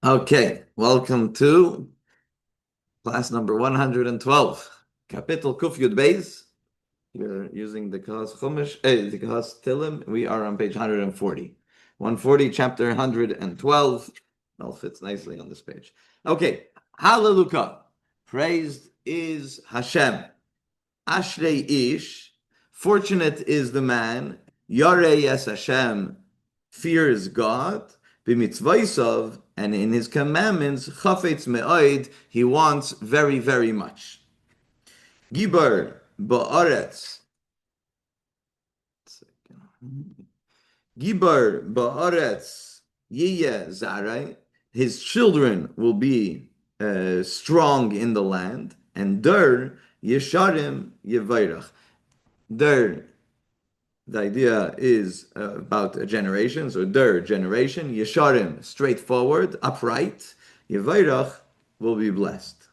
Okay, welcome to class number 112, Kapitel Kuf Yud Beis. You're using the Kahas Chumash, the Kahas Tehillim. We are on page 140. 140, chapter 112. All fits nicely on this page. Okay, Hallelujah. Praised is Hashem. Ashrei Ish. Fortunate is the man. Yarei es Hashem. Fears God. B'mitzvaysav. And in his commandments, Chafetz me'oid. He wants very, very much. Gibar ba'aretz. Gibar ba'aretz yiyeh zarai. His children will be strong in the land. And der yesharim yevayrach. Der, the idea is about a generation, so der generation. Yesharim, straightforward, upright. Yevayrach will be blessed.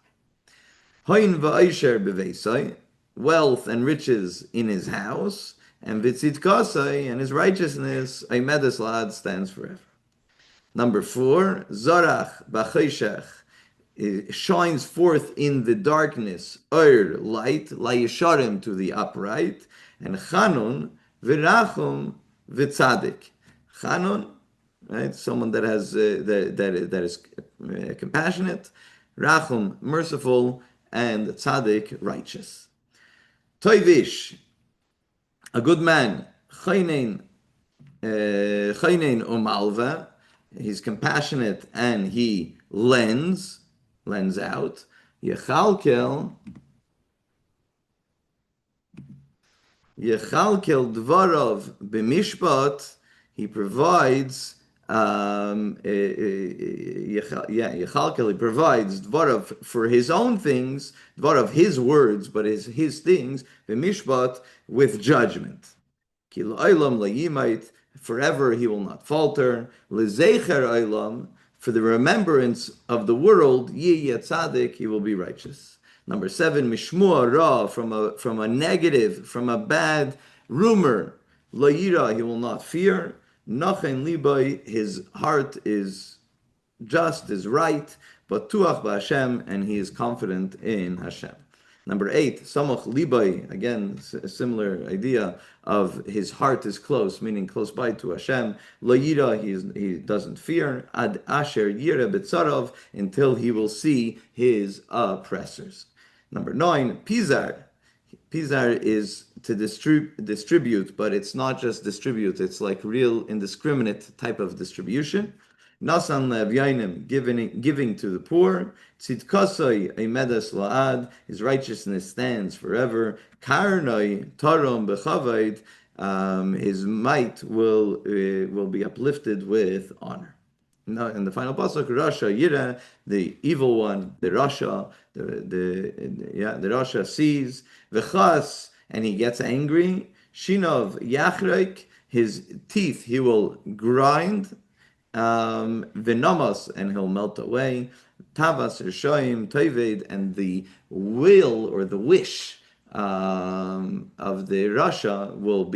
Hoin va'aysher beveisai, wealth and riches in his house, and vitzitkasai, and his righteousness, aimedes lad, stands forever. Number 4, zarach b'chayshech, shines forth in the darkness, light, layesharim, to the upright, and chanun, virachum, vitzadik. Chanun, right, someone that has that is compassionate, rachum, merciful, and tzaddik, righteous. Toivish, a good man, chaynein umalva, he's compassionate and he lends out. Yechalkel dvarov b'mishpat, he provides Yechalkel, he provides dvarav for his own things, dvarav his words, but his things, b'mishpat, with judgment. Ki la'olam la'yimait, forever he will not falter. L'zeicher olam, for the remembrance of the world, yeh tzaddik, he will be righteous. Number 7, mishmua ra, from a negative, from a bad rumor, la'yira, he will not fear. Nachen libay, his heart is just, is right, but tuach b'Hashem, and he is confident in Hashem. Number 8, samach libay, again, a similar idea of his heart is close, meaning close by to Hashem. Lo yira, he doesn't fear. Ad asher yira betzarav, until he will see his oppressors. Number 9, pizar. Pizar is to distribute, but it's not just distribute, it's like real indiscriminate type of distribution. Nasan le'avyainim, giving to the poor. Tzidkasai eimedas la'ad, his righteousness stands forever. Karnai tarom b'chavaid, his might will be uplifted with honor. Now, in the final pasuk, Rasha Yira, the evil one, the Rasha, the Rasha sees v'chas, and he gets angry. Shinov Yachreik, his teeth he will grind. V'namas, and he'll melt away. Tavas Rishoim Toived, and the will or the wish of the Rasha will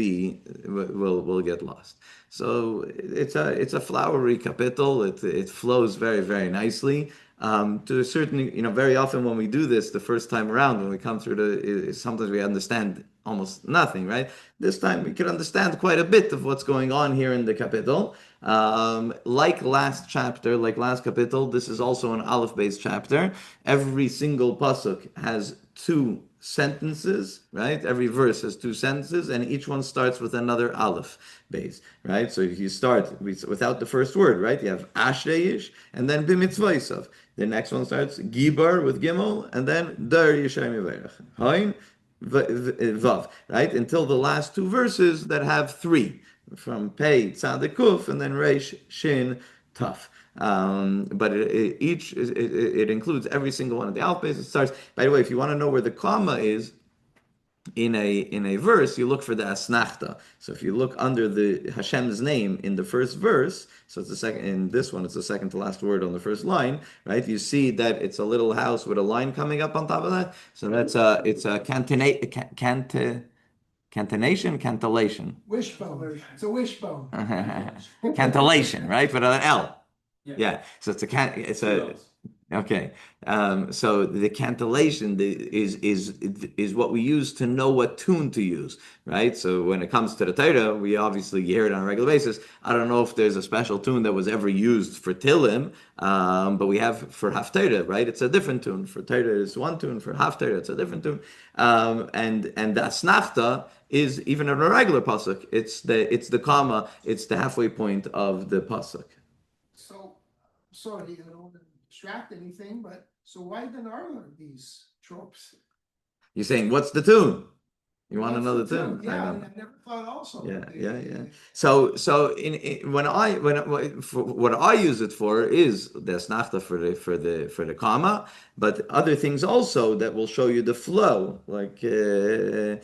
get lost. So it's a flowery kapitel. It flows very, very nicely. To a certain, very often when we do this the first time around, when we come through sometimes we understand almost nothing, right? This time we can understand quite a bit of what's going on here in the kapitel. Like last chapter, like last kapitel, this is also an Aleph-based chapter. Every single pasuk has 2 sentences, right? Every verse has 2 sentences, and each one starts with another Aleph base, right? So if you start without the first word, right? You have Ashreish, and then B'mitzvaysav. The next one starts Gibar with Gimel, and then Dar Yishayim Yivayrach. Hain, Vav, right? Until the last 2 verses that have 3, from Pei, Tzaddik, Kuf, and then Reish, Shin, Taf. But it includes every single one of the alphabets. It starts. By the way, if you want to know where the comma is in a verse, you look for the asnachta. So if you look under the Hashem's name in the first verse, so it's the second. In this one, it's the second to last word on the first line, right? You see that it's a little house with a line coming up on top of that. So it's a cantillation. Wishbone. It's a wishbone. Cantillation, right? But an L. Yeah, so it's a okay. So the cantillation is what we use to know what tune to use, right? So when it comes to the Torah, we obviously hear it on a regular basis. I don't know if there's a special tune that was ever used for Tillim, but we have for Haftarah, right? It's a different tune. For Torah, it's one tune. For Haftarah, it's a different tune. And the Asnachta is even in a regular pasuk. It's the comma. It's the halfway point of the pasuk. So, sorry, I don't want to distract anything, but so why then are there these tropes? You're saying, what's the tune? You want What's the another tune? tune? I Yeah, I know. mean, I've never thought also Yeah, that yeah, yeah. So for what I use it for is the snachta for the comma, but other things also that will show you the flow, like Ashrei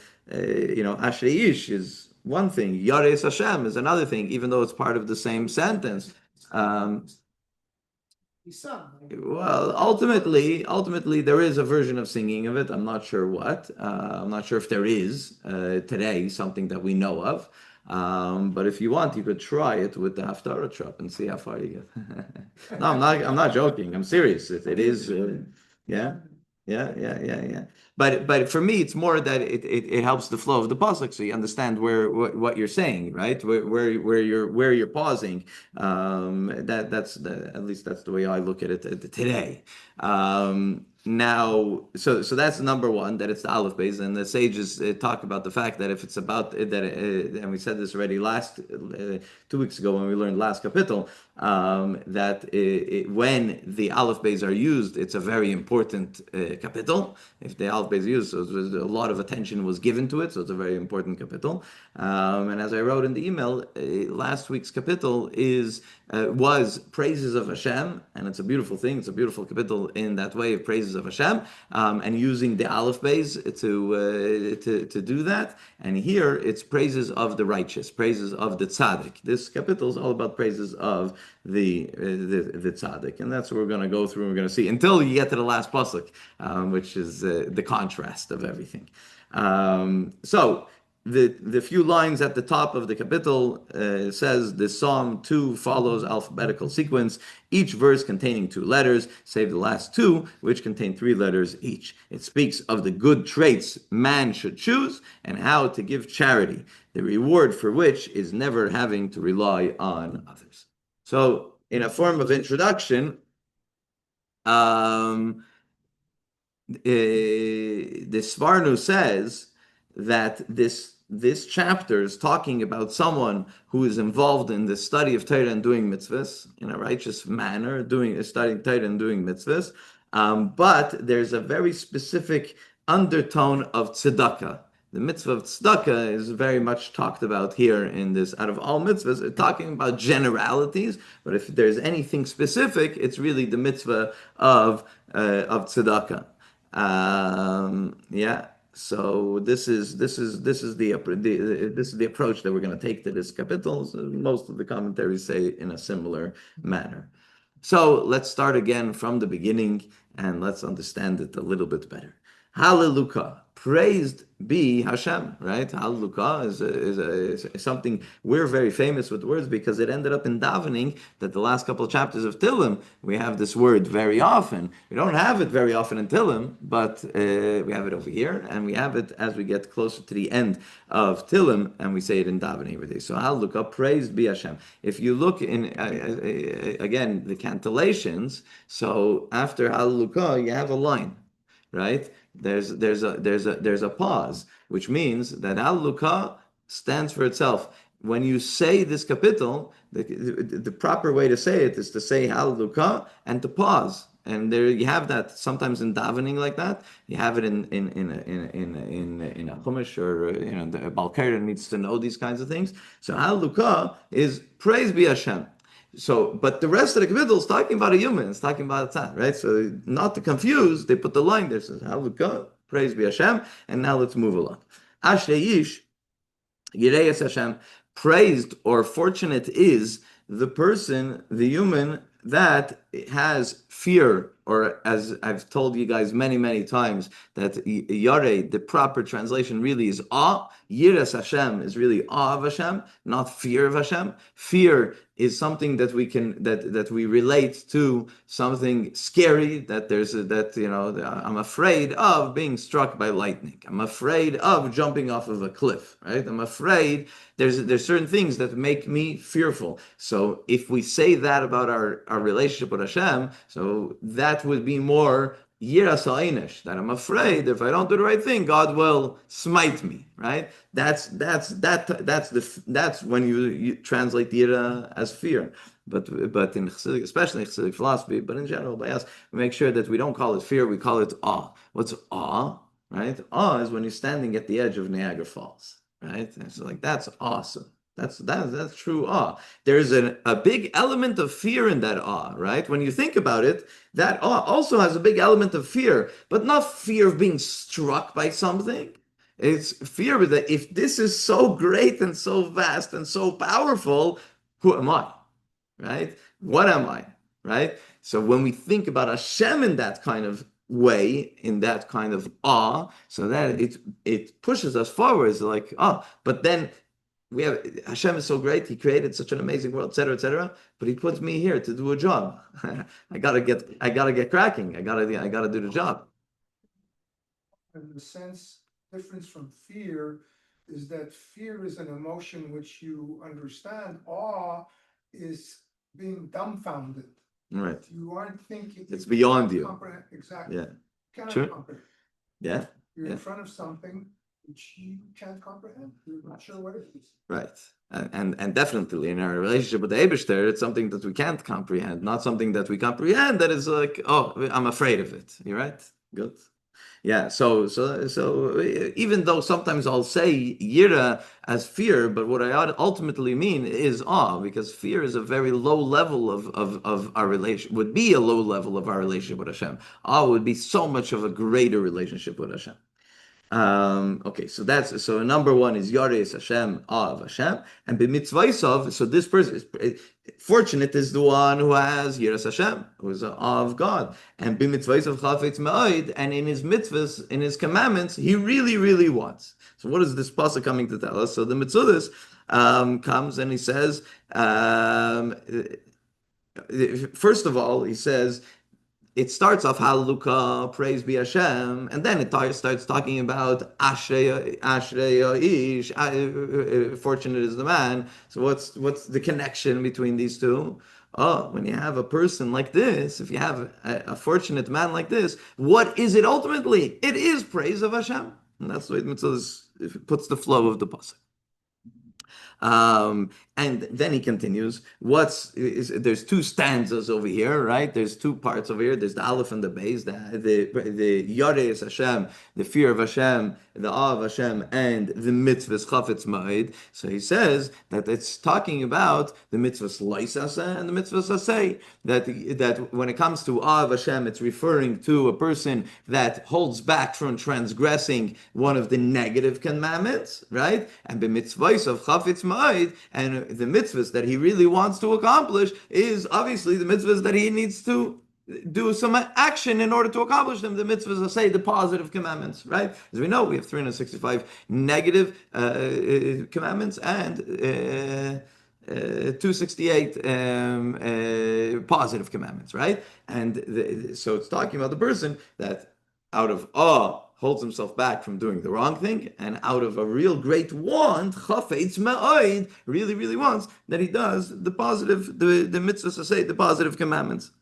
Ish is one thing, Yares Hashem is another thing, even though it's part of the same sentence. Um, some. well, ultimately, there is a version of singing of it. I'm not sure what. I'm not sure if there is today something that we know of. But if you want, you could try it with the Haftarah trap and see how far you get. No, I'm not. I'm not joking. I'm serious. It is. Yeah. Yeah, yeah, yeah, yeah. But for me, it's more that it helps the flow of the pasuk, so you understand what you're saying, right? Where you're pausing. At least that's the way I look at it today. Now, so that's number one, that it's the Aleph base, and the sages talk about the fact that if it's about that, and we said this already last 2 weeks ago when we learned last capital, that when the Aleph base are used, it's a very important capital. If the Aleph base is used, so a lot of attention was given to it, so it's a very important capital. And as I wrote in the email, last week's capital was praises of Hashem, and it's a beautiful thing. It's a beautiful capital in that way of praises of Hashem, and using the Aleph base to do that. And here it's praises of the righteous, praises of the tzaddik. This capital is all about praises of the tzaddik, and that's what we're going to go through. And we're going to see until you get to the last pasuk, which is the contrast of everything. So the few lines at the top of the capital says the Psalm 2 follows alphabetical sequence, each verse containing 2 letters, save the last two, which contain 3 letters each. It speaks of the good traits man should choose and how to give charity, the reward for which is never having to rely on others. So, in a form of introduction, the Svarnu says that this chapter is talking about someone who is involved in the study of Torah and doing mitzvahs in a righteous manner, studying Torah and doing mitzvahs. But there's a very specific undertone of tzedakah. The mitzvah of tzedakah is very much talked about here in this. Out of all mitzvahs, talking about generalities, but if there's anything specific, it's really the mitzvah of tzedakah. Yeah. So this is the approach that we're going to take to this capital. So most of the commentaries say in a similar manner. So let's start again from the beginning and let's understand it a little bit better. Hallelujah. Praised be Hashem, right? Hallelujah is something we're very famous with words because it ended up in davening that the last couple of chapters of Tehillim, we have this word very often. We don't have it very often in Tehillim, but we have it over here, and we have it as we get closer to the end of Tehillim, and we say it in davening every day. So Hallelujah, praised be Hashem. If you look in, again, the cantillations, so after Hallelujah, you have a line, right? There's a pause, which means that Al-Luka stands for itself. When you say this capital, the proper way to say it is to say Al-Luka and to pause. And there you have that sometimes in davening like that. You have it in a chumash or the Balkaira needs to know these kinds of things. So Al-Luka is praise be Hashem. So, but the rest of the capital is talking about a human. It's talking about a tzad, right? So, not to confuse, they put the line there. Says, "Hallelujah, praise be Hashem." And now let's move along. Ashrei Ish, Yireyes Hashem. Praised or fortunate is the person, the human that it has fear, or as I've told you guys many, many times, that yare, the proper translation really is awe. Yiras Hashem is really awe of Hashem, not fear of Hashem. Fear is something that we can that we relate to something scary, that there's that I'm afraid of being struck by lightning. I'm afraid of jumping off of a cliff, right? I'm afraid there's certain things that make me fearful. So if we say that about our relationship with Hashem, so that would be more yiras ha'einish, that I'm afraid if I don't do the right thing, God will smite me, right? That's when you translate yira as fear. But in Chassidic, especially in Chassidic philosophy, but in general by us, we make sure that we don't call it fear, we call it awe. What's awe? Right? Awe is when you're standing at the edge of Niagara Falls, right? And so like that's awesome. That's true awe. There's a big element of fear in that awe, right? When you think about it, that awe also has a big element of fear, but not fear of being struck by something. It's fear that if this is so great and so vast and so powerful, who am I? Right? What am I? Right? So when we think about Hashem in that kind of way, in that kind of awe, so that it pushes us forward. It's like, oh, but then we have Hashem is so great. He created such an amazing world, etc., etc. But He puts me here to do a job. I gotta get cracking. I gotta do the job. In the sense, difference from fear is that fear is an emotion which you understand. Awe is being dumbfounded. Right. You aren't thinking. It's beyond you. Exactly. Yeah. You cannot Sure. comprehend. Yeah. You're Yeah. in front of something which you can't comprehend. You're not sure what it is. Right. And definitely in our relationship with the Eibishter, it's something that we can't comprehend, not something that we comprehend that is like, oh, I'm afraid of it. You're right. Good. Yeah, so even though sometimes I'll say yira as fear, but what I ultimately mean is awe, because fear is a very low level of our relation, would be a low level of our relationship with Hashem. Awe would be so much of a greater relationship with Hashem. Okay, so number one is Yareis Hashem, awe of Hashem, and b'mitzvaysav. So this person is fortunate is the one who has Yiras Hashem, who is awe of God, and b'mitzvaysav chafetz me'od, and in his mitzvahs, in his commandments, he really, really wants. So what is this pasuk coming to tell us? So the Mitzudas comes and he says, first of all, he says it starts off Hallelujah, praise be Hashem, and then it starts talking about Ashrei Ish, fortunate is the man. So what's the connection between these two? Oh, when you have a person like this, if you have a fortunate man like this, what is it ultimately? It is praise of Hashem, and that's the way it puts the flow of the pasuk. And then he continues. There's two stanzas over here, right? There's two parts over here. There's the Aleph and the Beis, the Yareis Hashem, the fear of Hashem, the awe of Hashem, and the mitzvahs chafetz ma'od. So he says that it's talking about the mitzvahs loisaseh and the mitzvahs aseh. That when it comes to awe of Hashem, it's referring to a person that holds back from transgressing one of the negative commandments, right? And the mitzvahs of chafetz ma'od, and the mitzvahs that he really wants to accomplish is obviously the mitzvahs that he needs to do some action in order to accomplish them. The mitzvahs are, say, the positive commandments, right? As we know, we have 365 negative commandments and 268 positive commandments, right? And so it's talking about the person that out of awe holds himself back from doing the wrong thing, and out of a real great want, chafetz me'od, really, really wants, that he does the positive, the mitzvahs say, the positive commandments.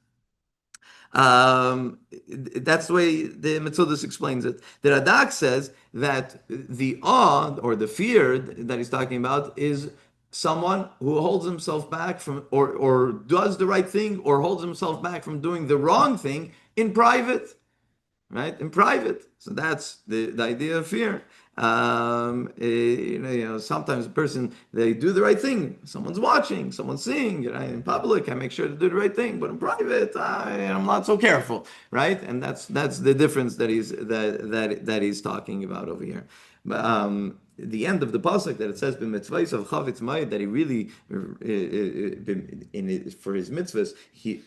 That's the way the Metzudas explains it. The Radak says that the awe or the fear that he's talking about is someone who holds himself back from, or does the right thing, or holds himself back from doing the wrong thing in private. Right, in private. So that's the idea of fear. Sometimes a person, they do the right thing. Someone's watching, someone's seeing. In public, I make sure to do the right thing, but in private, I'm not so careful, right? And that's the difference that he's talking about over here. The end of the pasuk that it says b'mitzvahs of chavitz ma'id, that he really for his mitzvahs he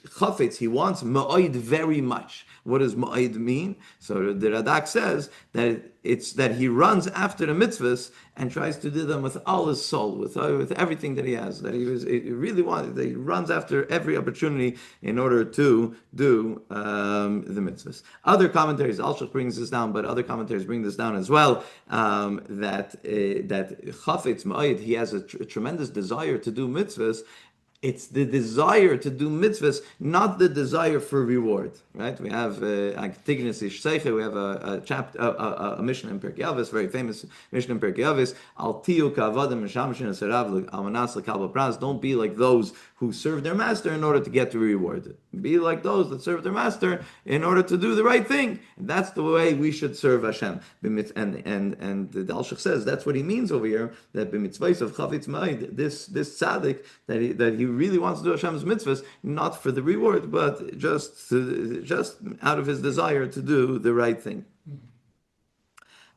wants ma'id very much. What does ma'id mean? So the Radak says that it's that he runs after the mitzvahs and tries to do them with all his soul, with everything that he has. That he really wanted. That he runs after every opportunity in order to do the mitzvahs. Other commentaries, Alshach brings this down, but other commentaries bring this down as well. That Chafetz Ma'id, he has a tremendous desire to do mitzvahs. It's the desire to do mitzvahs, not the desire for reward. Right? We have Tignis Ish Seiche. We have a chapter, a Mishnah in Pirkei Avos, very famous Mishnah in Pirkei Avos. Al tiyu ka'avadim mishamshin eserav almanas lekabel pras. Don't be like those who serve their master in order to get the reward. Be like those that serve their master in order to do the right thing. And that's the way we should serve Hashem. And the Alshach says that's what he means over here. That b'mitzvahs of chavitz ma'id, this tzaddik that he really wants to do Hashem's mitzvahs, not for the reward, but just out of his desire to do the right thing.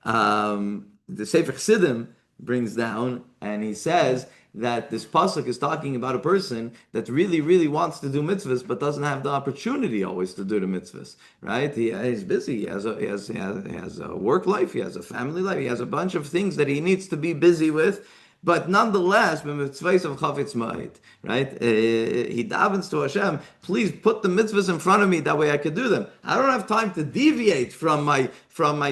The Sefer Chassidim brings down, and he says that this pasuk is talking about a person that really, really wants to do mitzvahs, but doesn't have the opportunity always to do the mitzvahs. Right? He's busy. He has a work life. He has a family life. He has a bunch of things that he needs to be busy with. But nonetheless, b'mitzvahs of chavitz ma'id, right? He davens to Hashem, please put the mitzvahs in front of me, that way I could do them. I don't have time to deviate from my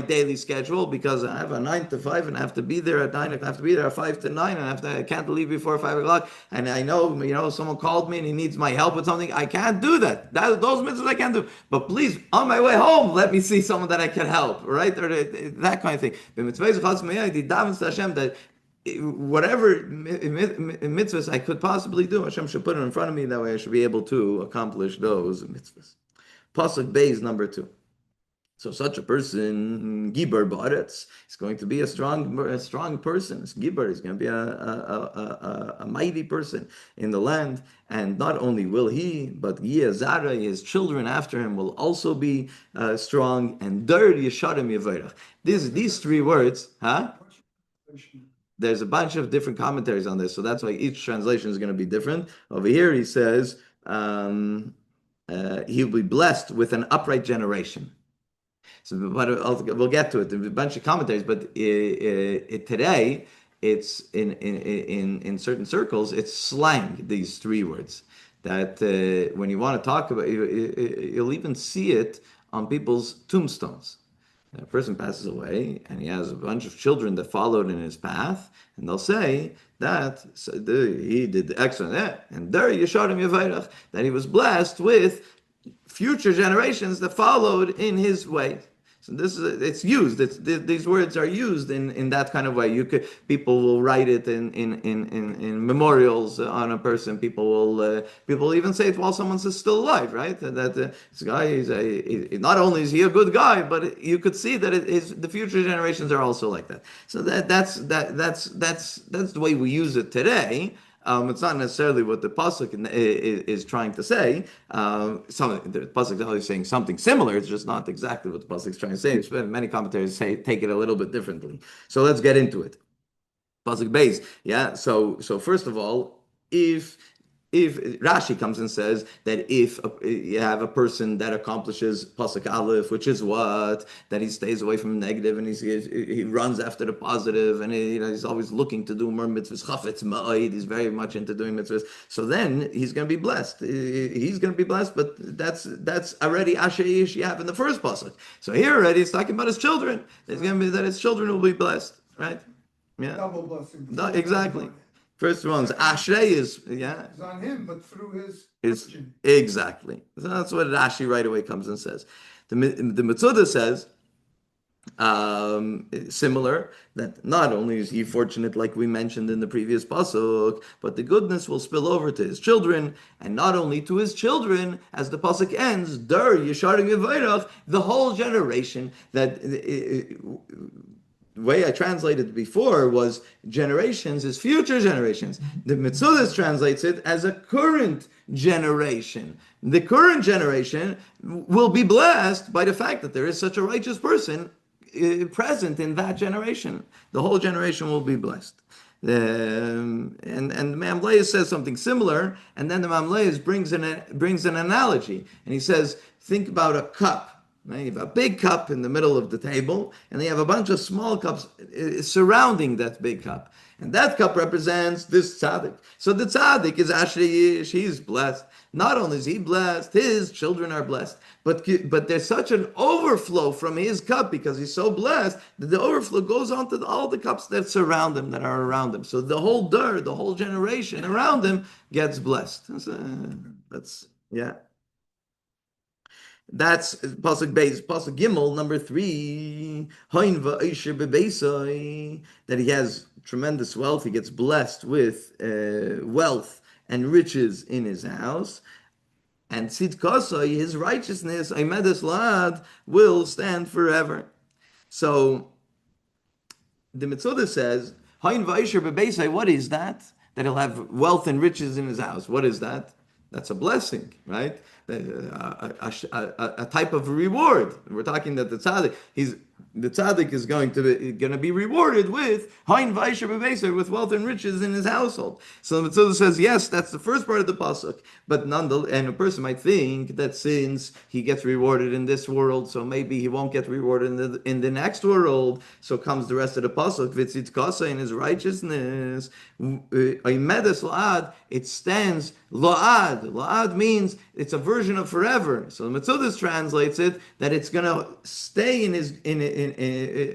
daily schedule because I have a 9 to 5 and I have to be there at 9, I have to be there at 5 to 9, and I can't leave before 5 o'clock. And I know, someone called me and he needs my help with something. I can't do that. Those mitzvahs I can't do. But please, on my way home, let me see someone that I can help, right? Or that kind of thing. B'mitzvahs of chavitz ma'id, he davens to Hashem that whatever mitzvahs I could possibly do, Hashem should put it in front of me. That way I should be able to accomplish those mitzvahs. Pasuk Beis number 2. So such a person, Gibar Ba'aretz, is going to be a strong person. Gibar is going to be a mighty person in the land. And not only will he, but Yezara, his children after him, will also be strong. And Der Yesharim Yevairach. These three words, huh? There's a bunch of different commentaries on this, so that's why each translation is going to be different. Over here, he says he'll be blessed with an upright generation. So, but we'll get to it. There's a bunch of commentaries, but today it's in certain circles it's slang. These three words that when you want to talk about, you'll even see it on people's tombstones. A person passes away and he has a bunch of children that followed in his path, and they'll say that he did excellent, and there Yesharim Yevairach, that he was blessed with future generations that followed in his way. So it's used. These words are used in that kind of way. People will write it in memorials on a person. People will even say it while someone's still alive, right? That this guy not only is he a good guy, but you could see that the future generations are also like that. So that's the way we use it today. It's not necessarily what the pasuk is trying to say. The pasuk is always saying something similar. It's just not exactly what the pasuk is trying to say. Many commentators take it a little bit differently. So let's get into it. Pasuk Beis. Yeah. So first of all, if Rashi comes and says that if you have a person that accomplishes pasuk aleph, which is what, that he stays away from negative and he runs after the positive, and he's always looking to do more mitzvahs, chafetz ma'id, he's very much into doing mitzvahs. So then he's going to be blessed. He's going to be blessed, but that's already asher yishiav in the first pasuk. So here already it's talking about his children. It's going to be that his children will be blessed, right? Yeah, double blessing. Exactly. First one's Ashrei is It's on him, but through his Christian. Exactly. So that's what Rashi right away comes and says. The Metzudah says similar, that not only is he fortunate, like we mentioned in the previous pasuk, but the goodness will spill over to his children, and not only to his children, as the pasuk ends, Der Yesharim Yevairach, the whole generation. That the way I translated before was generations is future generations. The Metzudah translates it as a current generation. The current generation will be blessed by the fact that there is such a righteous person present in that generation. The whole generation will be blessed. And the Mamleus says something similar, and then the Mamleus brings an analogy, and he says, think about a cup. Right? You have a big cup in the middle of the table, and you have a bunch of small cups surrounding that big cup. And that cup represents this tzaddik. So the tzaddik is actually, she's blessed. Not only is he blessed, his children are blessed. But there's such an overflow from his cup because he's so blessed that the overflow goes on to all the cups that surround him, that are around him. So the whole the whole generation around him gets blessed. Yeah. That's pasuk base, pasuk gimel number 3. That he has tremendous wealth. He gets blessed with wealth and riches in his house. And tzidkasai, his righteousness, Aimedes Lad, will stand forever. So the Mitzvah says, Hain va'isher bebeisai, what is that? That he'll have wealth and riches in his house. What is that? That's a blessing, right? A type of reward. We're talking that the tzaddik is going to be rewarded with hain v'aisher b'beisai, with wealth and riches in his household. So the Mitzvah says, yes, that's the first part of the pasuk. But nonetheless, and a person might think that since he gets rewarded in this world, so maybe he won't get rewarded in the next world. So comes the rest of the pasuk, v'tzitkasa, in his righteousness, Aimedes La'ad, it stands La'ad. La'ad means it's a version of forever. So the Mitzvah translates it that it's going to stay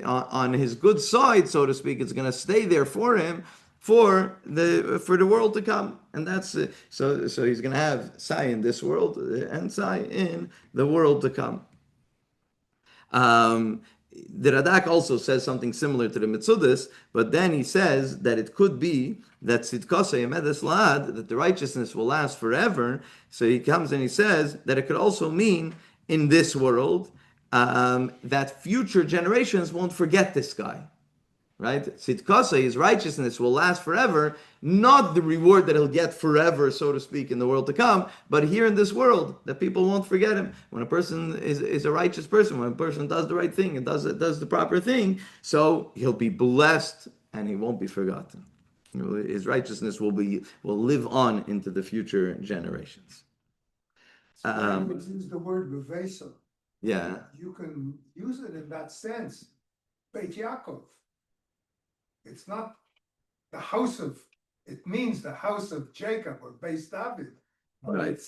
on his good side, so to speak. It's going to stay there for him for the world to come, and that's so he's going to have Sai in this world and Sai in the world to come. The Radak also says something similar to the Mitzudis, but then he says that it could be that Tzidkasa Yemedes Lad, that the righteousness will last forever. So he comes and he says that it could also mean in this world that future generations won't forget this guy. Right? Tzidkasa, his righteousness will last forever, not the reward that he'll get forever, so to speak, in the world to come, but here in this world, that people won't forget him. When a person is a righteous person, when a person does the right thing and does the proper thing, so he'll be blessed and he won't be forgotten. His righteousness will live on into the future generations. So I would use the word bevesa. Yeah. You can use it in that sense. Beit Yaakov. It's not the house of, it means the house of Jacob or Beis David. Right.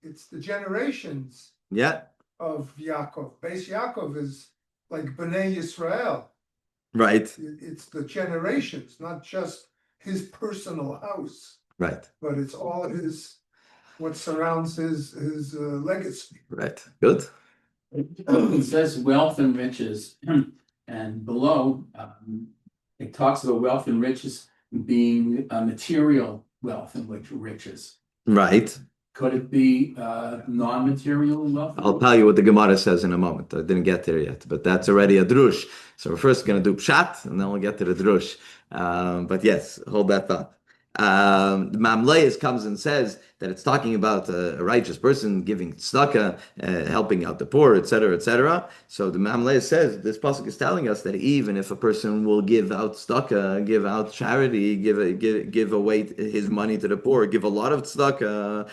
It's the generations of Yaakov. Beis Yaakov is like Bnei Yisrael. Right. It's the generations, not just his personal house. Right. But it's all what surrounds his legacy. Right. Good. It says wealth and riches. And below, it talks about wealth and riches being material wealth and riches. Right. Could it be non-material wealth? I'll tell you what the Gemara says in a moment. I didn't get there yet, but that's already a drush. So we're first going to do pshat, and then we'll get to the drush. But yes, hold that thought. The Mamleis comes and says that it's talking about a righteous person giving tzedakah, helping out the poor, etc., etc. So the Mamleis says this pasuk is telling us that even if a person will give out tzedakah, give out charity, give away his money to the poor, give a lot of tzedakah,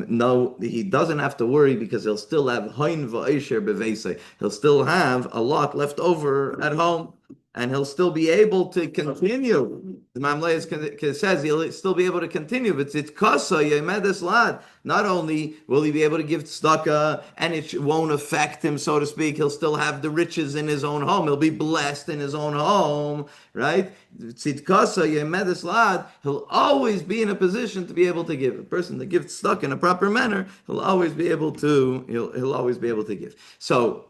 no, he doesn't have to worry because he'll still have hain va'isher beveisei. He'll still have a lot left over at home. And he'll still be able to continue. The Mamleis says he'll still be able to continue. But it's kasa yemedes lad. Not only will he be able to give tzedakah, and it won't affect him, so to speak. He'll still have the riches in his own home. He'll be blessed in his own home, right? Tzidkasa yemedes lad. He'll always be in a position to be able to give. A person that gives tzedakah in a proper manner, he'll always be able to. He'll always be able to give. So,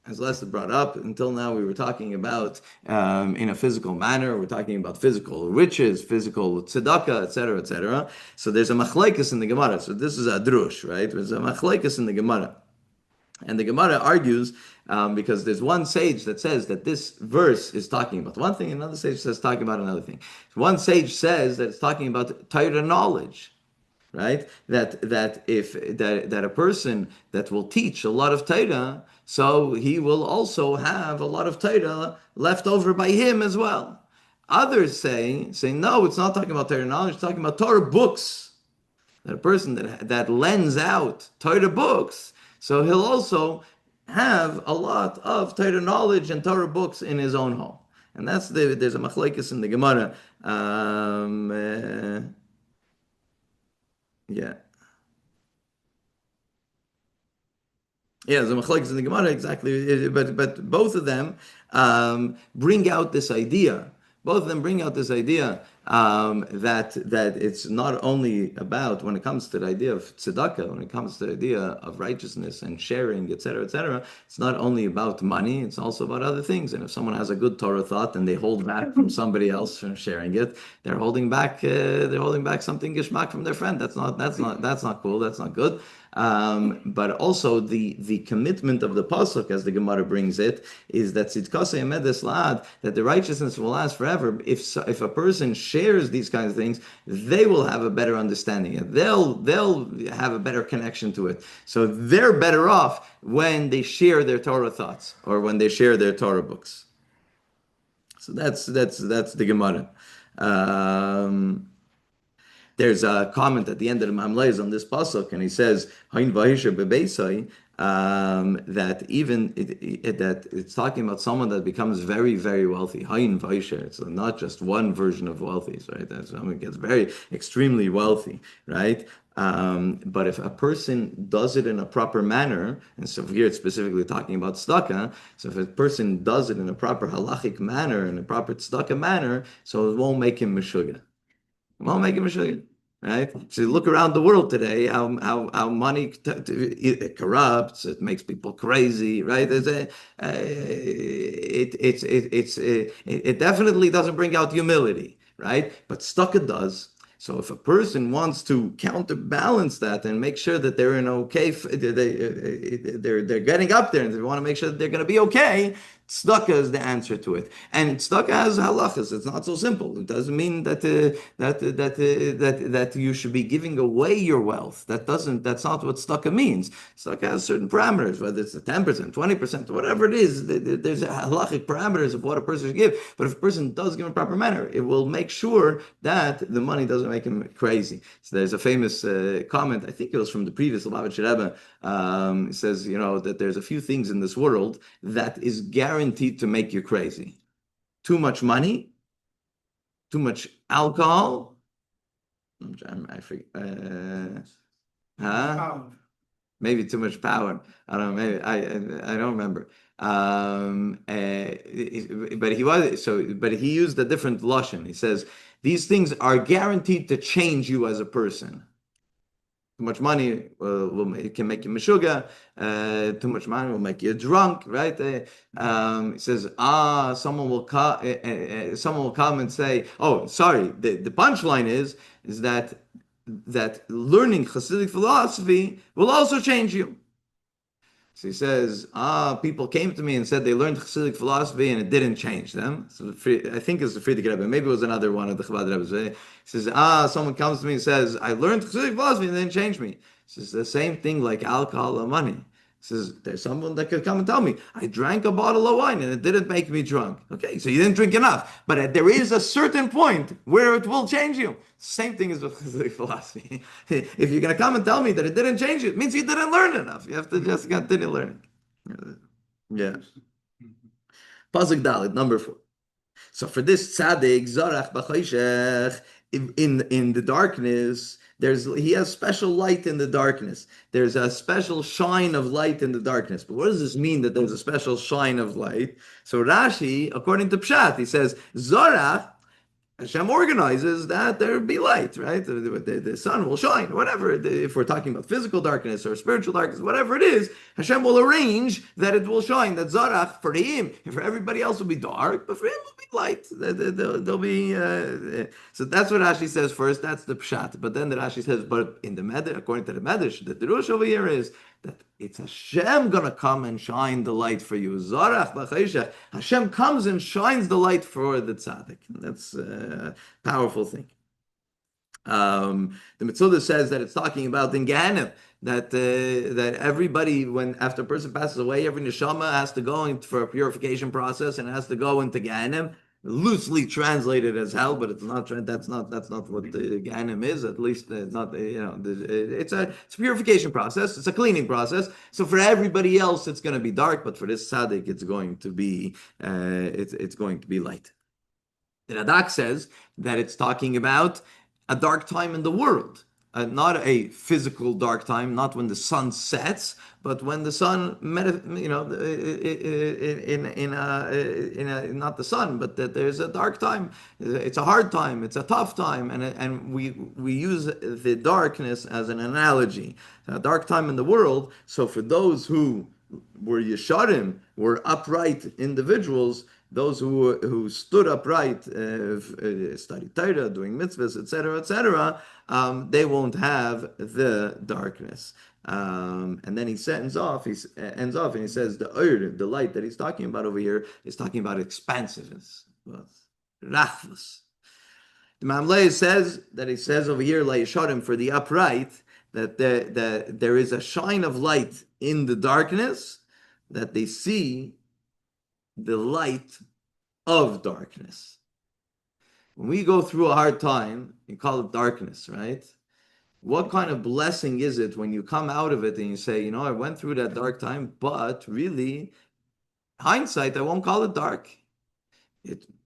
as Lester brought up, until now we were talking about in a physical manner. We're talking about physical riches, physical tzedakah, etc., etc. So there's a machlekes in the Gemara. So this is a drush, right? There's a machlekes in the Gemara. And the Gemara argues because there's one sage that says that this verse is talking about one thing, another sage says talking about another thing. One sage says that it's talking about Torah knowledge. right? That a person that will teach a lot of Torah, so he will also have a lot of Torah left over by him as well. Others say no, it's not talking about Torah knowledge, it's talking about Torah books. That a person that lends out Torah books, so he'll also have a lot of Torah knowledge and Torah books in his own home. And there's a machlekes in the Gemara. Yeah. Yeah, the machlokes in the Gemara exactly, but both of them bring out this idea. Both of them bring out this idea that it's not only about when it comes to the idea of tzedakah, when it comes to the idea of righteousness and sharing, etc., etc. It's not only about money; it's also about other things. And if someone has a good Torah thought and they hold back from somebody else from sharing it, they're holding back. They're holding back something gishmak from their friend. That's not cool. That's not good. But also the commitment of the pasuk, as the Gemara brings it, is that tzidkasei emedes la'ad, that the righteousness will last forever. If a person shares these kinds of things, they will have a better understanding. They'll have a better connection to it. So they're better off when they share their Torah thoughts or when they share their Torah books. So that's the Gemara. There's a comment at the end of the Mamleis on this pasuk, and he says, "Hain vayisher bebeisai," that that it's talking about someone that becomes very, very wealthy. Hain vayisher. It's not just one version of wealthy, right? That's someone gets very extremely wealthy, right? But if a person does it in a proper manner, and so here it's specifically talking about tzedakah, so if a person does it in a proper halachic manner, in a proper tzedakah manner, so it won't make him meshugah. Won't make him a shugga, right? So you look around the world today, how money it corrupts, it makes people crazy, right? It definitely doesn't bring out humility, right? But tzedakah does. So if a person wants to counterbalance that and make sure that they're in okay, they're getting up there and they want to make sure that they're going to be okay, tzedakah is the answer to it. And tzedakah has halachas. It's not so simple. It doesn't mean that you should be giving away your wealth. That's not what tzedakah means. Tzedakah has certain parameters, whether it's 10%, 20%, whatever it is. There's halachic parameters of what a person should give. But if a person does give in a proper manner, it will make sure that the money doesn't make him crazy. So there's a famous comment, I think it was from the previous Lubavitcher Rebbe, it says, that there's a few things in this world that is guaranteed to make you crazy. Too much money, too much alcohol. I forget. Maybe too much power. I don't know. Maybe I don't remember. But he used a different lashon. He says these things are guaranteed to change you as a person. Too much money can make you meshuga. Too much money will make you drunk, right? He says, someone will come and say, oh, sorry. The punchline is that learning Hasidic philosophy will also change you. So he says, people came to me and said they learned Hasidic philosophy and it didn't change them. So I think it's the Frierdiker Rebbe. Maybe it was another one of the Chabad Rebbes. He says, someone comes to me and says, I learned Hasidic philosophy and it didn't change me. He says, the same thing like alcohol or money. He says, there's someone that could come and tell me, I drank a bottle of wine and it didn't make me drunk. Okay, so you didn't drink enough. But there is a certain point where it will change you. Same thing as with Hasidic philosophy. If you're going to come and tell me that it didn't change you, it means you didn't learn enough. You have to just continue learning. Yeah. Pasuk Dalet, number 4. So for this tzaddik, Zarach b'choshech, in the darkness, he has special light in the darkness. There's a special shine of light in the darkness. But what does this mean that there's a special shine of light? So Rashi, according to Pshat, he says, Zorach, Hashem organizes that there be light, right? The sun will shine, whatever. If we're talking about physical darkness or spiritual darkness, whatever it is, Hashem will arrange that it will shine. That Zarach for him, and for everybody else will be dark, but for him will be light. There'll be. So that's what Rashi says first. That's the pshat. But then the Rashi says, but in the Medrash, according to the Medrash, the Drush over here is that it's Hashem gonna come and shine the light for you. Zarach b'choshech. Hashem comes and shines the light for the tzaddik. That's a powerful thing. The Metzudah says that it's talking about in Gehenna, that everybody, when after a person passes away, every neshama has to go in for a purification process and has to go into Gehenna. Loosely translated as hell, but it's not. That's not what the Gehenna is. At least not. It's a purification process. It's a cleaning process. So for everybody else, it's going to be dark, but for this tzaddik, it's going to be it's going to be light. The Radak says that it's talking about a dark time in the world, not a physical dark time, not when the sun sets, but when the sun, not the sun, but that there's a dark time. It's a hard time. It's a tough time, and we use the darkness as an analogy. A dark time in the world. So for those who were yesharim, were upright individuals, those who stood upright, studied Torah, doing mitzvahs, etc., they won't have the darkness. And then he ends off and he says the light that he's talking about over here is talking about expansiveness, rachvus. The Mamlei says over here, Layisharim, for the upright, that there is a shine of light in the darkness, that they see the light of darkness. When we go through a hard time, you call it darkness, right? What kind of blessing is it when you come out of it and you say, I went through that dark time, but really, hindsight, I won't call it dark.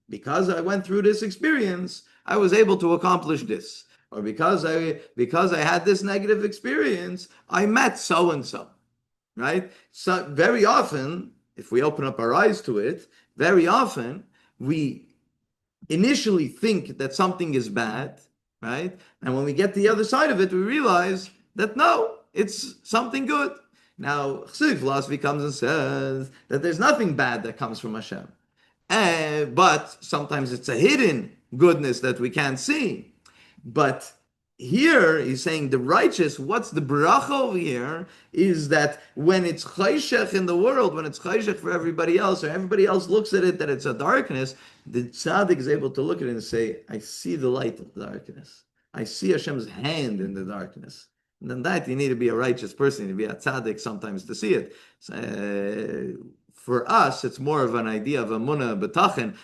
Because I went through this experience, I was able to accomplish this. Or because I had this negative experience, I met so and so, right? So very often, if we open up our eyes to it, very often we initially think that something is bad, right? And when we get to the other side of it, we realize that no, it's something good. Now, Chassidic philosophy comes and says that there's nothing bad that comes from Hashem. But sometimes it's a hidden goodness that we can't see. But here he's saying the righteous, what's the bracha over here, is that when it's chayshech in the world, when it's chayshech for everybody else, or everybody else looks at it that it's a darkness, the tzaddik is able to look at it and say, I see the light of the darkness. I see Hashem's hand in the darkness. And then that you need to be a righteous person, you need to be a tzaddik sometimes to see it. For us, it's more of an idea of emunah, betachen,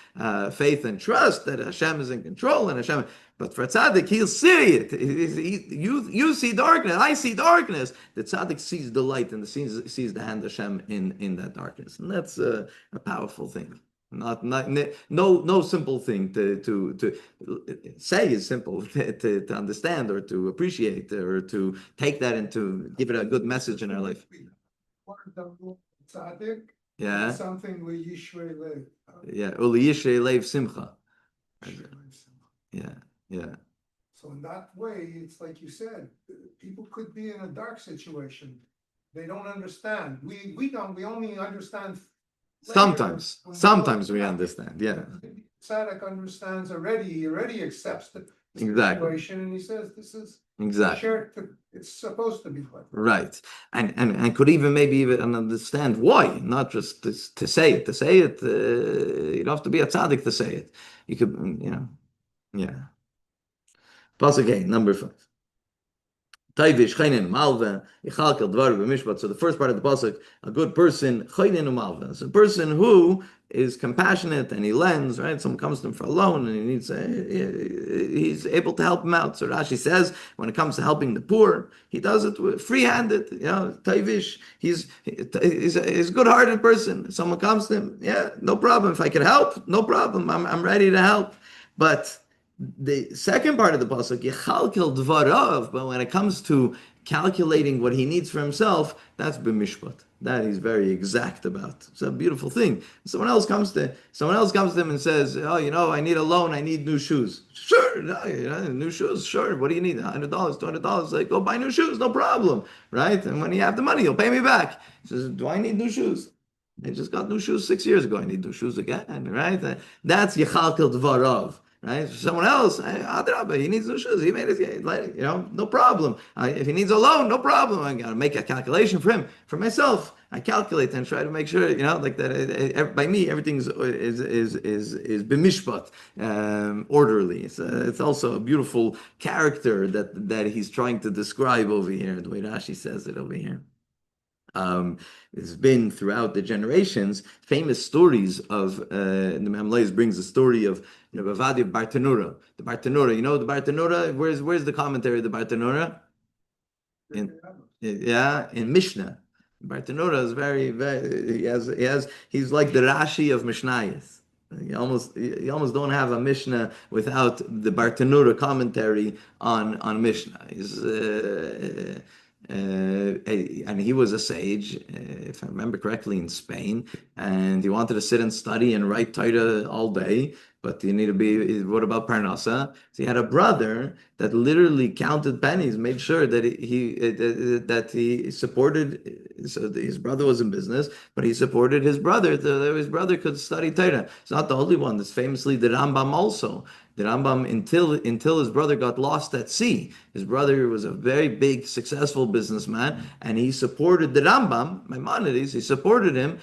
faith and trust that Hashem is in control and Hashem. But for tzaddik, he'll see it. You see darkness, I see darkness. The tzaddik sees the light and sees the hand of Hashem in that darkness, and that's a powerful thing. No simple thing to say is simple to understand or to appreciate or to take that and to give it a good message in our life. Tzaddik. Yeah. Something with Yishrei Lev. Yeah. Uli Yishrei Lev Simcha. Yeah. So in that way, it's like you said, people could be in a dark situation. They don't understand. We don't. We only understand. Sometimes we understand. Yeah. Tzaddik understands already. He already accepts the situation, and he says, "This is exactly. It's supposed to be like that." Right, and could even understand why, not just to say it. To say it, you don't have to be a tzaddik to say it. You could, yeah. Pasuk number 5. So the first part of the pasuk, a good person, is a person who is compassionate and he lends, right? Someone comes to him for a loan and he needs, he's able to help him out. So Rashi says, when it comes to helping the poor, he does it free-handed, taivish. He's a good-hearted person. If someone comes to him, yeah, no problem. If I can help, no problem. I'm ready to help. But the second part of the pasuk, Yechalkel dvarav, but when it comes to calculating what he needs for himself, that's b'mishpat. That he's very exact about. It's a beautiful thing. Someone else comes to him and says, "Oh, I need a loan. I need new shoes." Sure, new shoes. Sure. What do you need? $100, $200. Like, go buy new shoes. No problem, right? And when you have the money, you'll pay me back. He says, "Do I need new shoes? I just got new shoes 6 years ago. I need new shoes again, right?" That's Yechalkel dvarav. right? For someone else, he needs new shoes. He made it, no problem. If he needs a loan, no problem. I gotta make a calculation for him. For myself, I calculate and try to make sure, like that. By me, everything is b'mishpat, orderly. It's also a beautiful character that he's trying to describe over here. The way Rashi says it over here. There's been throughout the generations famous stories of the Mamleis brings the story of Bavadia Bartanura. The Bartanura, the Bartanura. Where's the commentary of the Bartanura? In Mishnah. Bartanura is very he's like the Rashi of Mishnayos. You almost don't have a Mishnah without the Bartanura commentary on Mishnah. And he was a sage, if I remember correctly, in Spain, and he wanted to sit and study and write Torah all day. But you need to be. What about Parnasa? So he had a brother that literally counted pennies, made sure that he supported. So his brother was in business, but he supported his brother so that his brother could study Torah. It's not the only one. There's famously the Rambam also. The Rambam, until his brother got lost at sea. His brother was a very big, successful businessman, and he supported the Rambam, Maimonides. He supported him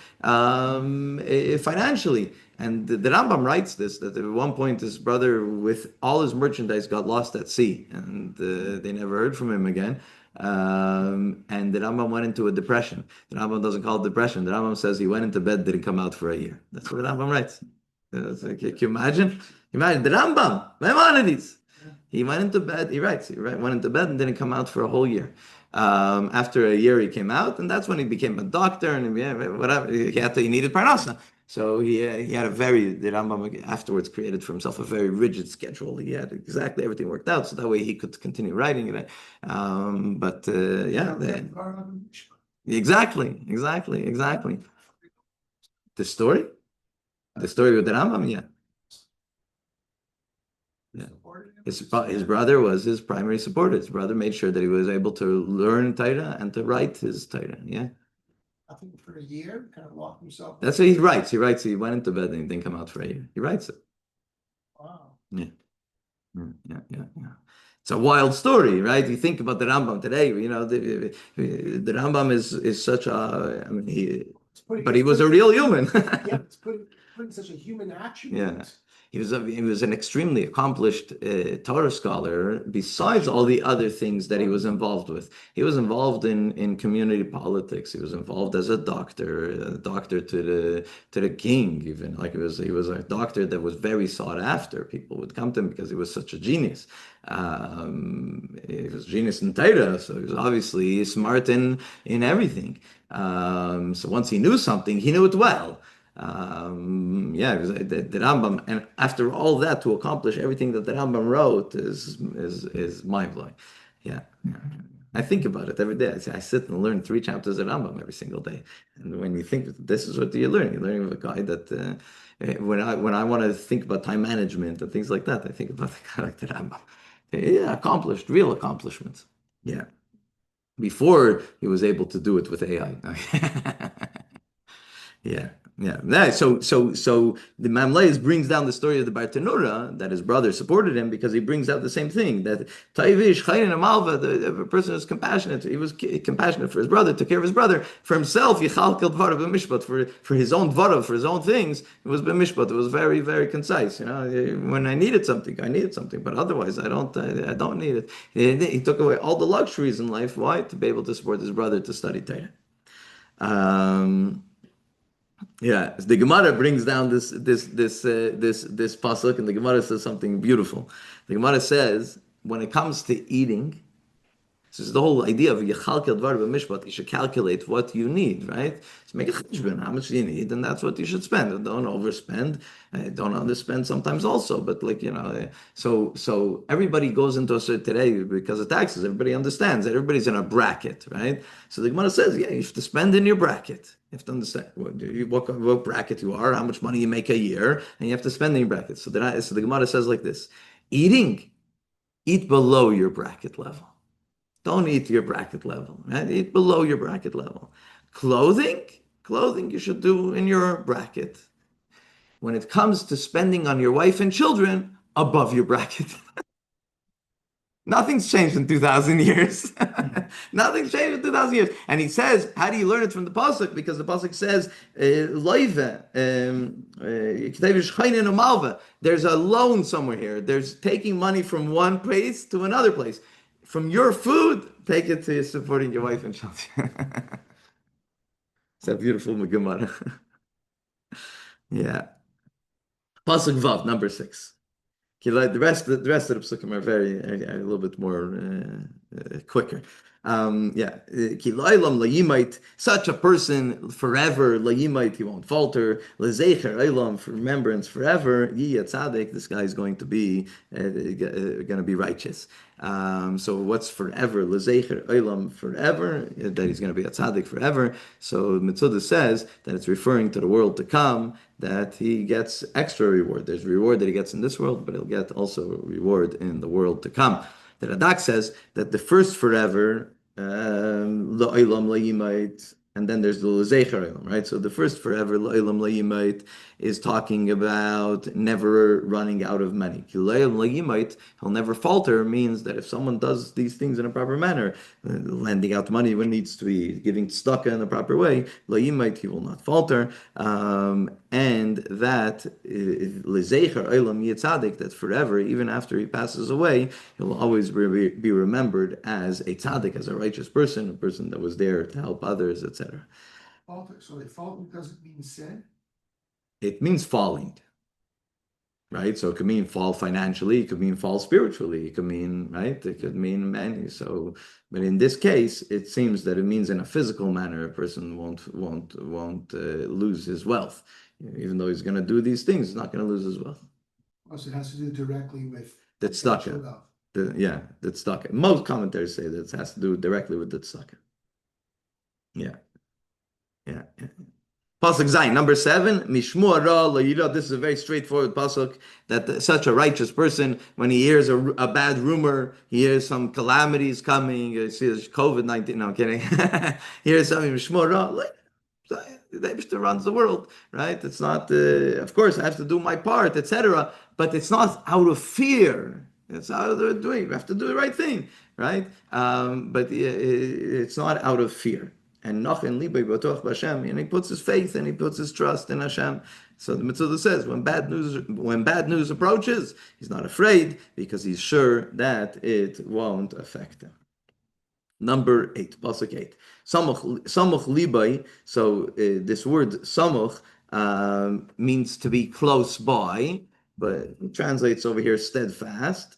financially. And the Rambam writes this, that at one point his brother, with all his merchandise, got lost at sea, and they never heard from him again. And the Rambam went into a depression. The Rambam doesn't call it depression. The Rambam says he went into bed, didn't come out for a year. That's what the Rambam writes. Can you imagine? Imagine the Rambam, Maimonides. He went into bed, went into bed and didn't come out for a whole year. After a year, he came out, and that's when he became a doctor, and whatever. He needed parnasa. So he had the Rambam afterwards created for himself a very rigid schedule. He had exactly everything worked out, so that way he could continue writing it. Exactly. The story with the Rambam, yeah. His brother was his primary supporter. His brother made sure that he was able to learn Torah and to write his Torah. Yeah. I think for a year, kind of locked himself. That's what he writes. He went into bed and he didn't come out for a year. He writes it. Wow. Yeah. Yeah. It's a wild story, right? You think about the Rambam today. The Rambam is such a. But he was a real human. Yeah, it's putting such a human attribute. Yeah. He was an extremely accomplished Torah scholar, besides all the other things that he was involved with. He was involved in community politics. He was involved as a doctor to the king, even. Like he was a doctor that was very sought after. People would come to him because he was such a genius. He was a genius in Torah, so he was obviously smart in everything. So once he knew something, he knew it well. It was the Rambam, and after all that, to accomplish everything that the Rambam wrote is mind blowing. Yeah. I think about it every day. I sit and learn 3 chapters of Rambam every single day. And when you think this is what you're learning of a guy that when I want to think about time management and things like that, I think about the guy like the Rambam. Yeah, accomplished, real accomplishments. Yeah. Before he was able to do it with AI. Yeah. So the Mamleis brings down the story of the Bartanura that his brother supported him, because he brings out the same thing, that Taivish Chayin Amalva, the person who's compassionate. He was compassionate for his brother, took care of his brother. For himself, Yichalkel Dvarav b'mishpat, for his own dvarav, for his own things, it was b'mishpat. It was very, very concise. When I needed something, but otherwise I don't need it. He took away all the luxuries in life. Why? To be able to support his brother to study Torah. Yeah, the Gemara brings down this pasuk, and the Gemara says something beautiful. The Gemara says, when it comes to eating, this is the whole idea of Yechalkel Dvar b'mishpat. You should calculate what you need, right? So make a cheshbon, how much do you need, and that's what you should spend. Don't overspend, don't underspend sometimes also. But so everybody goes into a certain today because of taxes. Everybody understands that everybody's in a bracket, right? So the Gemara says, yeah, you have to spend in your bracket. You have to understand what bracket you are, how much money you make a year, and you have to spend in your bracket. So the Gemara says like this: eat below your bracket level. Don't eat your bracket level, right? Eat below your bracket level. Clothing you should do in your bracket. When it comes to spending on your wife and children, above your bracket. Nothing's changed in 2,000 years. Nothing's changed in 2,000 years. And he says, how do you learn it from the Pasuk? Because the Pasuk says, Loive, there's a loan somewhere here. There's taking money from one place to another place. From your food, take it to supporting your wife and children. It's a beautiful Gemara. Yeah. Pasuk Vav, number 6. The rest of the psukim are a little bit more quicker. Such a person forever, he won't falter. For remembrance forever, this guy is going to be righteous. So what's forever? Forever, that he's going to be a tzaddik forever. So Mitzudah says that it's referring to the world to come, that he gets extra reward. There's reward that he gets in this world, but he'll get also reward in the world to come. The Radak says that the first forever, la'olam la'yimait, and then there's the l'zecher olam, right? So the first forever, la'olam la'yimait, is talking about never running out of money. La'olam la'yimait, he'll never falter, means that if someone does these things in a proper manner, lending out money when needs to be, giving tzedakah in the proper way, la'yimait, he will not falter. And that l'zecher olam yitzadik, that forever, even after he passes away, he'll always be remembered as a tzaddik, as a righteous person, a person that was there to help others, etc. So if falter doesn't mean sin? It means falling, right? So it could mean fall financially, it could mean fall spiritually, it could mean, right? It could mean many. So, but in this case, it seems that it means in a physical manner, a person won't lose his wealth, even though he's going to do these things. He's not going to lose his wealth. Also, it has to do directly with the tzedakah. The tzedakah. Most commentators say that it has to do directly with the tzedakah. Yeah. Pasuk Zayin, number 7, Mishmu Ra La'ira. This is a very straightforward pasuk, that such a righteous person, when he hears a bad rumor, he hears some calamities coming, he sees COVID-19, no, I'm kidding. He hears something, Mishmu Ra, the Eibishter runs the world, right? It's not, of course, I have to do my part, etc., but it's not out of fear. It's out of doing, you have to do the right thing, right? But it's not out of fear. And Nachin Libay Batoch B'Hashem, and he puts his faith and he puts his trust in Hashem. So the Mitzvah says, when bad news approaches, he's not afraid because he's sure that it won't affect him. Number 8, pasuk 8. Samuch libay. So this word samuch means to be close by, but it translates over here steadfast,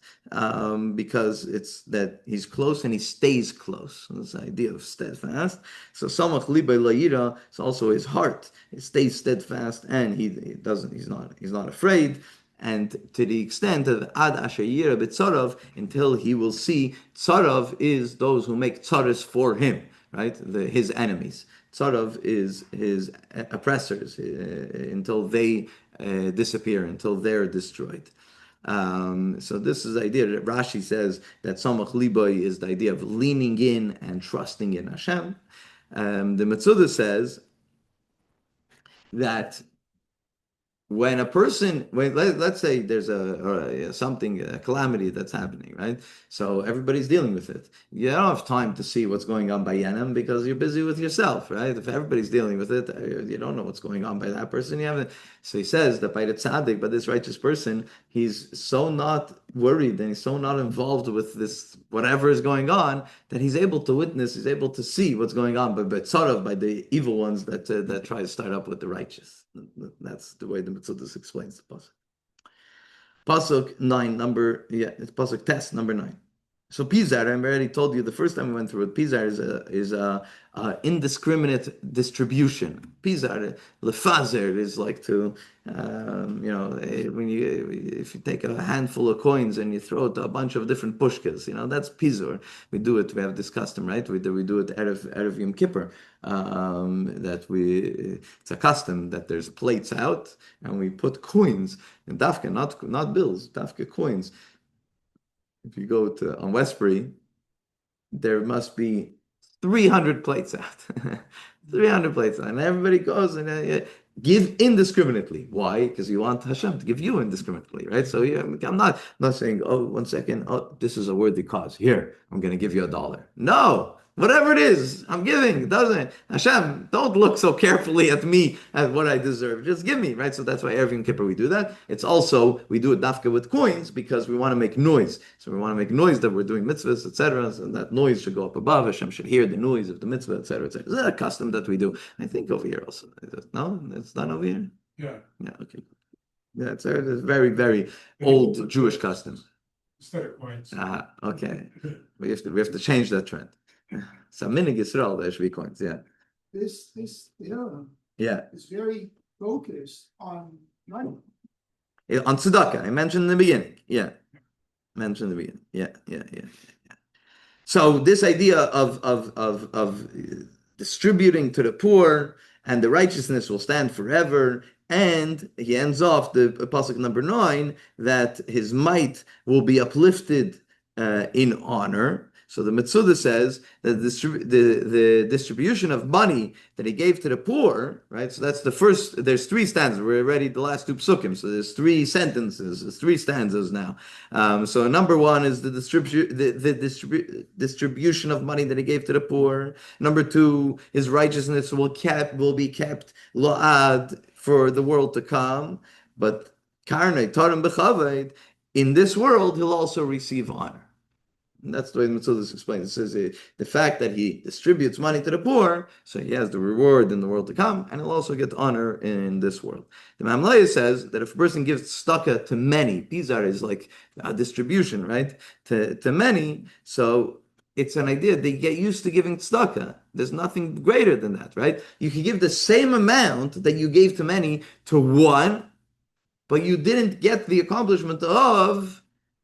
because it's that he's close and he stays close. So this idea of steadfast. So samach libay la'ira is also his heart. It stays steadfast and he's not afraid. And to the extent of ad ashayira b'tzarav, until he will see, tzarav is those who make tzaras for him, right? His enemies. Tzarav is his oppressors, until they disappear, until they're destroyed. So this is the idea that Rashi says that samach liboy is the idea of leaning in and trusting in Hashem. The Metzudah says that when a person, let's say there's a calamity that's happening, right? So everybody's dealing with it. You don't have time to see what's going on by Yenem because you're busy with yourself, right? If everybody's dealing with it, you don't know what's going on by that person. So he says that by the tzaddik, by this righteous person, he's so not worried and he's so not involved with this whatever is going on that he's able to witness, he's able to see what's going on, but sort of by the evil ones that try to start up with the righteous. That's the way the Mitzvah explains the pasuk. Pasuk 9, it's pasuk test number 9. So Pizar, I already told you the first time we went through it. Pizar is a indiscriminate distribution. Pizar, lefazer is like to, if you take a handful of coins and you throw it to a bunch of different pushkas, that's pizur. We do it. We have this custom, right? We do it erev Yom Kippur. It's a custom that there's plates out and we put coins in dafka, not bills, dafka coins. If you go on Westbury, there must be 300 plates out. 300 plates out. And everybody goes and Give indiscriminately. Why? Because you want Hashem to give you indiscriminately, right? So yeah, I'm not saying, oh, 1 second, oh, this is a worthy cause. Here, I'm going to give you $1. No, whatever it is, I'm giving. Doesn't Hashem? Don't look so carefully at me at what I deserve. Just give me, right? So that's why every Yom Kippur we do that. It's also we do it dafka with coins because we want to make noise. So we want to make noise that we're doing mitzvahs, etc. So that noise should go up above. Hashem should hear the noise of the mitzvah, etc., etc. Is that a custom that we do? I think over here also. No, it's done over here. Yeah. Yeah. Okay. Yeah, it's a very, very old Jewish custom. Instead of coins. Okay. We have to change that trend. So minig Yisrael, there should be coins. Yeah. This Yeah. is very focused on money. On tzedakah, I mentioned in the beginning. Yeah. Mentioned in the beginning. Yeah. So this idea of distributing to the poor and the righteousness will stand forever. And he ends off the pasuk number 9 that his might will be uplifted in honor. So the Metzudah says that the distribution of money that he gave to the poor, right? So that's the first, there's 3 stanzas. We're already the last 2 psukim. So there's 3 sentences, there's 3 stanzas now. So number 1 is the distribution of money that he gave to the poor. Number 2, his righteousness will be kept lo'ad for the world to come. But karnei tarim b'chaved, in this world, he'll also receive honor. And that's the way the Metzudah explains. It says the fact that he distributes money to the poor, so he has the reward in the world to come, and he'll also get honor in this world. The Mamlaya says that if a person gives tzedakah to many, pizar is like a distribution, right? To many, so it's an idea they get used to giving tzedakah. There's nothing greater than that, right? You can give the same amount that you gave to many to one, but you didn't get the accomplishment of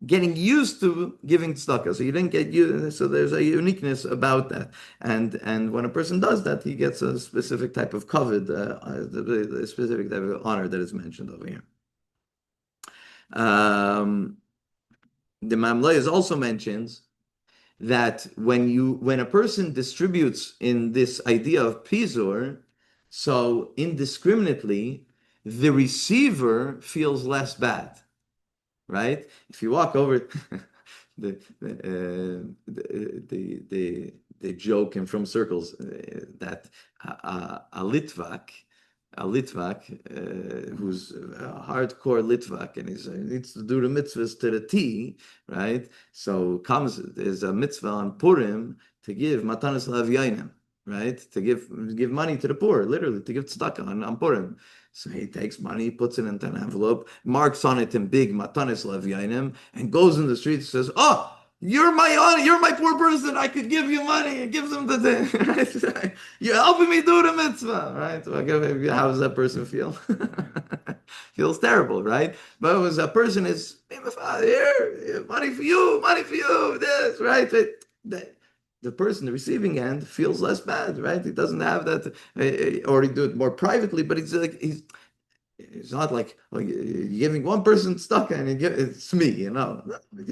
getting used to giving tzedakah. So you didn't get used, so there's a uniqueness about that. And when a person does that, he gets a specific type of kavod, a specific type of honor that is mentioned over here. The Mamleyes also mentions that when a person distributes in this idea of pizur, so indiscriminately, the receiver feels less bad. Right? If you walk over the joke in From Circles that a Litvak who's a hardcore Litvak and he needs to do the mitzvahs to the T, right? So there's a mitzvah on Purim to give matanas l'avyanim, right? To give money to the poor, literally to give tzedakah on Purim. So he takes money, puts it into an envelope, marks on it in big matanis l'avyanim, and goes in the street and says, "Oh, you're my poor person. I could give you money." And gives them the thing. Right? You're helping me do the mitzvah, right? How does that person feel? Feels terrible, right? But as a person is, here, money for you, this, right? The person, the receiving end, feels less bad, right? He doesn't have that, or he do it more privately, but he's not like, oh, you're giving one person stuck and it's me, you're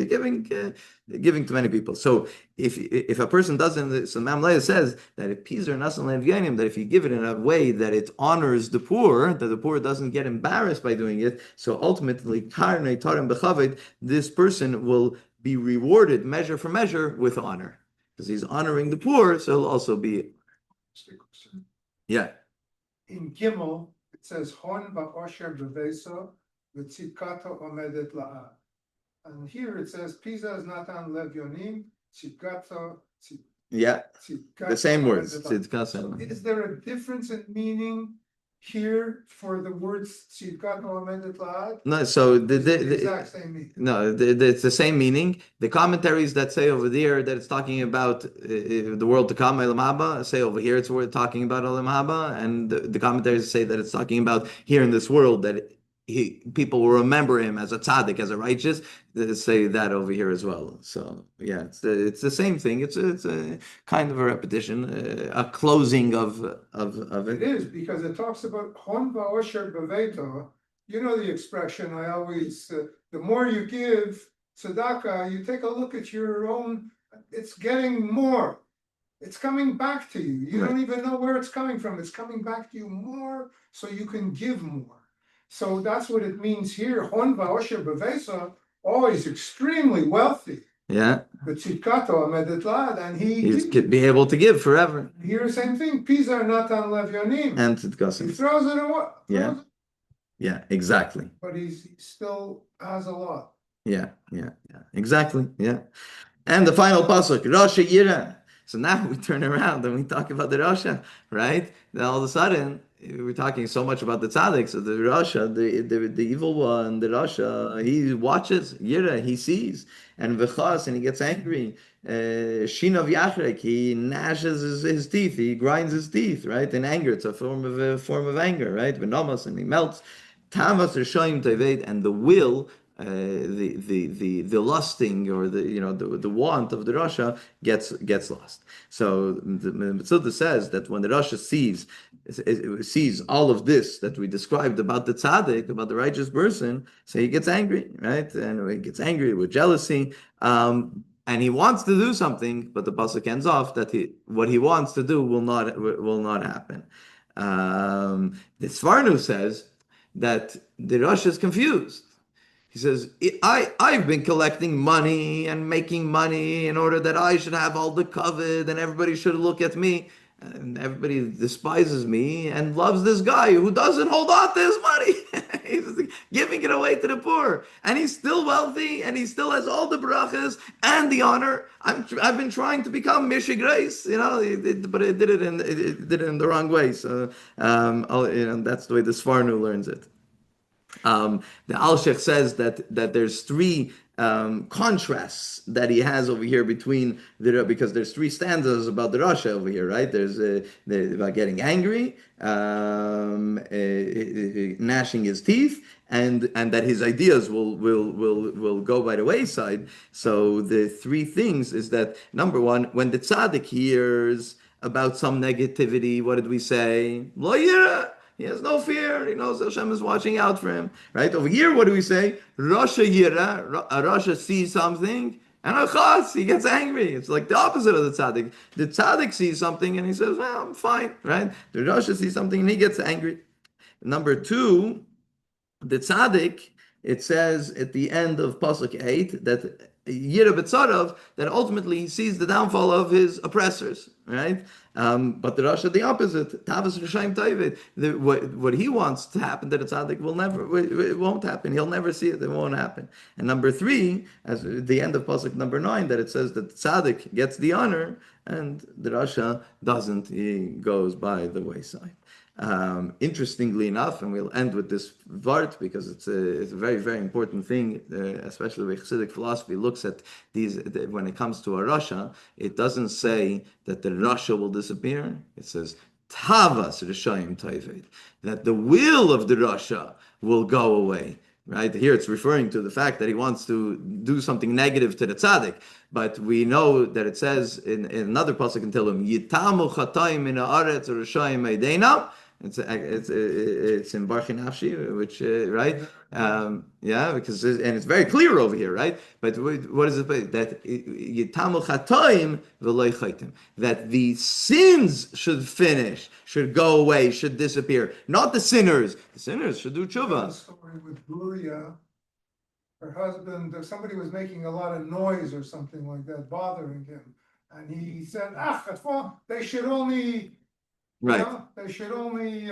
giving to many people. So if a person doesn't, so Mamlaya says that if pizur nasan le'avyanim, that if you give it in a way that it honors the poor, that the poor doesn't get embarrassed by doing it, so ultimately karnei tarim b'chaved, this person will be rewarded measure for measure with honor. Because he's honoring the poor, so he'll also be. Yeah. In Gimel, it says Hon ba'osher b'veso v'tzidkato omedet la'ad. And here it says Pisa is natan levyonim tzidkato. Yeah. The same words. So is there a difference in meaning here for the words tzidkato omedet la'ad? No, so the exact same meaning. No, it's the same meaning. The commentaries that say over there that it's talking about the world to come, Olam Haba, say over here it's talking about Olam Haba, and the commentaries say that it's talking about here in this world that people will remember him as a tzaddik, as a righteous. They say that over here as well. So yeah, it's the same thing. It's a kind of a repetition, a closing of it. It is because it talks about Hon ba'osher b'veito. You know the expression I always, the more you give tzedakah, you take a look at your own, it's getting more. it's coming back to you. You Right. don't even know where it's coming from. It's coming back to you more so you can give more. So that's what it means here. Hon va'osher bevesa, always extremely wealthy. Yeah, But Tzidkato amedet, and he he's be able to give forever. here same thing. Pizar natan levyonim. And He tzidkasim. throws it away. Yeah. Yeah, exactly. But he still has a lot. Yeah, exactly. Yeah. And the final pasuk, Rasha Yira. So now we turn around and we talk about the Rasha, right? Then all of a sudden, we're talking so much about the tzaddik. So the Rasha, the evil one, the Rasha, he watches Yira, he sees, and v'chas, and he gets angry. Shinav Yachrek, he gnashes his teeth, he grinds his teeth, right? In anger, it's a form of anger, right? V'nomas, and he melts. Tamas Rishayim Teved, and the will, the lusting, or the want of the Rasha gets lost. So the Mitzvah says that when the Rasha sees all of this that we described about the tzaddik, about the righteous person, so he gets angry, right? And he gets angry with jealousy. And he wants to do something, but the pasuk ends off that what he wants to do will not happen. The Svarnu says that the Rosh is confused. He says, I've been collecting money and making money in order that I should have all the covet and everybody should look at me. And everybody despises me and loves this guy who doesn't hold on to his money. He's giving it away to the poor. And he's still wealthy and he still has all the brachas and the honor. I've been trying to become Misha Grace, but it did it in the wrong way. So that's the way the Svarnu learns it. The Al-Sheikh says that there's three contrasts that he has over here because there's three stanzas about the Rasha over here, right? There's about getting angry, gnashing his teeth, and that his ideas will go by the wayside. So the three things is that, number one, when the tzaddik hears about some negativity, what did we say? Lo yira. He has no fear. He knows Hashem is watching out for him. Right? Over here, what do we say? Rasha Yira. A Rasha sees something, and a Chas, he gets angry. It's like the opposite of the Tzaddik. The Tzaddik sees something, and he says, well, I'm fine. Right? The Rasha sees something, and he gets angry. Number two, the Tzaddik, it says at the end of Pasuk 8 that Yira B'tzarav, that ultimately he sees the downfall of his oppressors, right? But the Rasha, the opposite, Tavas Rishayim Taivid, what he wants to happen to the tzaddik it won't happen. He'll never see it. It won't happen. And number three, as the end of pasuk number 9, that it says that the tzaddik gets the honor and the Rasha doesn't. He goes by the wayside. Interestingly enough, and we'll end with this vart because it's a very, very important thing, especially with Chassidic philosophy looks at these. When it comes to a Rasha, it doesn't say that the Rasha will disappear. It says Tavas Rishayim Tayved, that the will of the Rasha will go away. Right here, it's referring to the fact that he wants to do something negative to the tzaddik. But we know that it says in another pasuk in Tehillim, Yitamu Chatayim in Haaretz Rishayim Meidena. It's in Barchi Nafshi, which right, because and it's very clear over here, right? But what is it that Yitamu Chatoim v'loy chaytim, that the sins should finish, should go away, should disappear, not the sinners. The sinners should do tshuva. Story with Gloria, her husband, somebody was making a lot of noise or something like that, bothering him, and he said, they should only. Right. They should only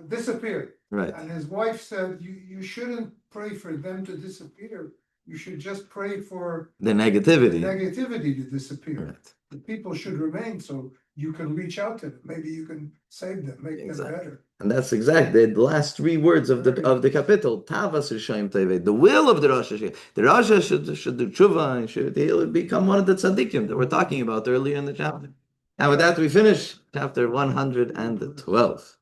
disappear. Right. And his wife said, you shouldn't pray for them to disappear. You should just pray for the negativity to disappear. Right. The people should remain so you can reach out to them. Maybe you can save them, make them better. And that's exactly the last three words of the capital. Tavas Rishayim Teved, the will of the Rasha. The Rasha should do tshuva and he'll become one of the tzaddikim that we're talking about earlier in the chapter. And with that, we finish chapter 112.